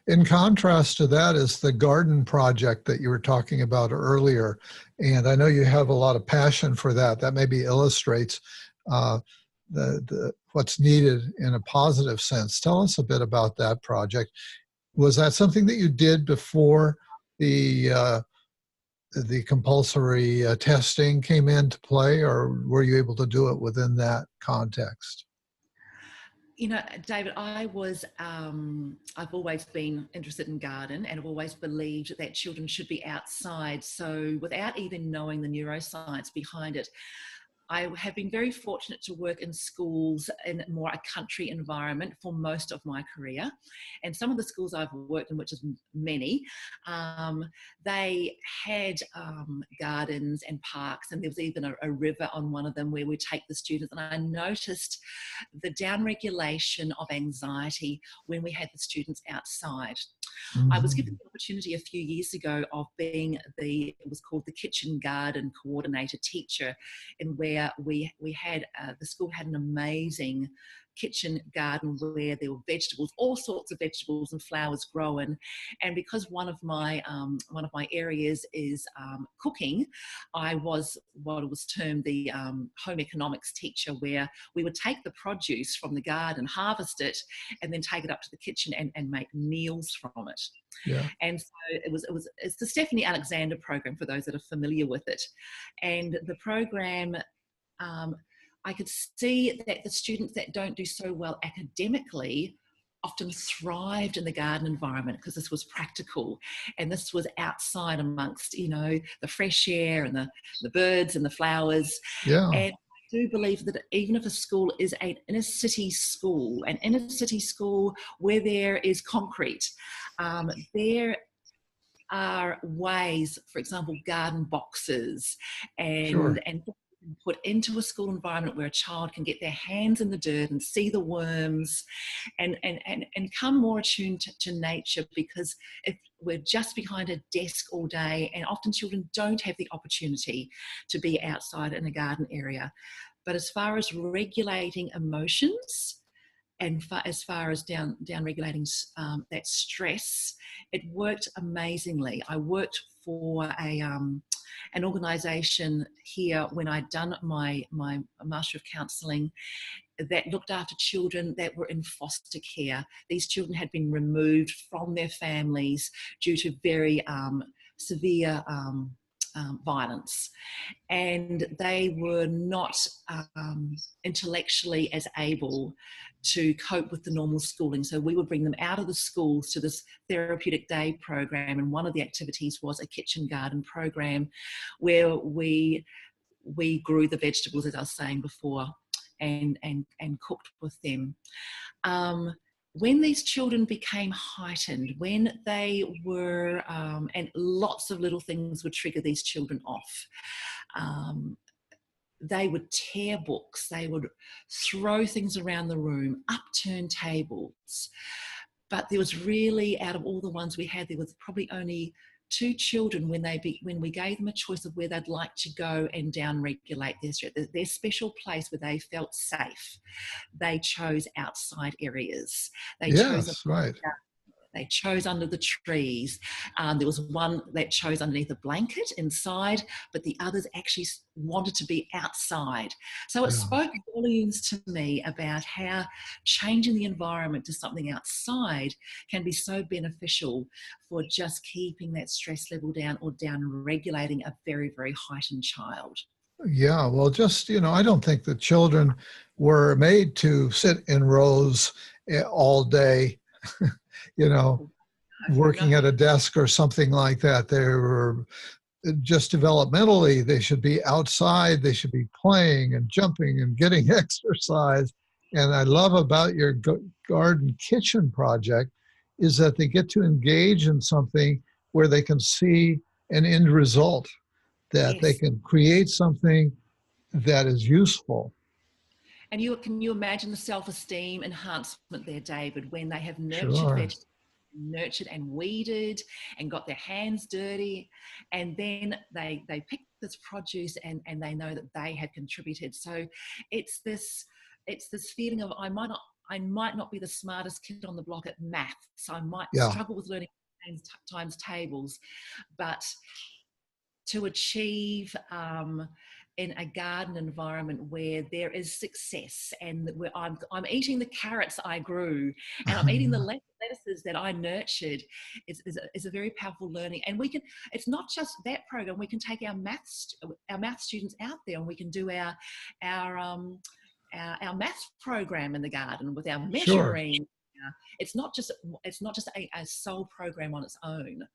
In contrast to that is the garden project that you were talking about earlier. And I know you have a lot of passion for that. That maybe illustrates uh, what's needed in a positive sense. Tell us a bit about that project. Was that something that you did before the compulsory testing came into play, or were you able to do it within that context? You know, David, I've always been interested in garden, and I've always believed that children should be outside. So without even knowing the neuroscience behind it, I have been very fortunate to work in schools in more a country environment for most of my career. And some of the schools I've worked in, which is many, they had gardens and parks, and there was even a river on one of them where we take the students. And I noticed the downregulation of anxiety when we had the students outside. I was given Mhm. the opportunity a few years ago of being it was called the kitchen garden coordinator teacher, in where we had, the school had an amazing kitchen garden where there were vegetables, all sorts of vegetables and flowers growing. And because one of my areas is cooking, I was what was termed the home economics teacher, where we would take the produce from the garden, harvest it, and then take it up to the kitchen and make meals from it. Yeah, And so it's the Stephanie Alexander program, for those that are familiar with it. And the program, I could see that the students that don't do so well academically often thrived in the garden environment, because this was practical and this was outside amongst, the fresh air and the birds and the flowers. yeah, And I do believe that even if a school is an inner city school where there is concrete, there are ways, for example, garden boxes sure. and put into a school environment where a child can get their hands in the dirt and see the worms and come more attuned to nature. Because if we're just behind a desk all day, and often children don't have the opportunity to be outside in a garden area. But as far as regulating emotions, and as far as down regulating that stress, it worked amazingly. I worked for an organisation here when I'd done my Master of Counselling, that looked after children that were in foster care. These children had been removed from their families due to very severe violence, and they were not intellectually as able to cope with the normal schooling. So we would bring them out of the schools to this therapeutic day program, and one of the activities was a kitchen garden program where we grew the vegetables, as I was saying before, and cooked with them. When these children became heightened, when they were, and lots of little things would trigger these children off. They would tear books, they would throw things around the room, upturn tables. But there was really, out of all the ones we had, there was probably only two children when we gave them a choice of where they'd like to go and down-regulate their special place where they felt safe. They chose outside areas. They chose Yes, right. they chose under the trees. There was one that chose underneath a blanket inside, but the others actually wanted to be outside. So it Yeah. spoke volumes to me about how changing the environment to something outside can be so beneficial for just keeping that stress level down, or down regulating a very, very heightened child. Yeah, well, just, I don't think that children were made to sit in rows all day, you know, No. working at a desk or something like that. They were just developmentally, they should be outside, they should be playing and jumping and getting exercise. And I love about your garden kitchen project is that they get to engage in something where they can see an end result, that they Yes. can create something that is useful. And can you imagine the self-esteem enhancement there, David, when they have nurtured Sure. vegetables, nurtured and weeded and got their hands dirty, and then they pick this produce and they know that they have contributed. So it's this feeling of, I might not be the smartest kid on the block at maths. I might Yeah, struggle with learning times tables, but to achieve in a garden environment where there is success, and where I'm eating the carrots I grew, and I'm eating the lettuces that I nurtured, is a very powerful learning. And we can, it's not just that program, we can take our math students out there, and we can do our our maths program in the garden with our sure. measuring. It's not just a sole program on its own.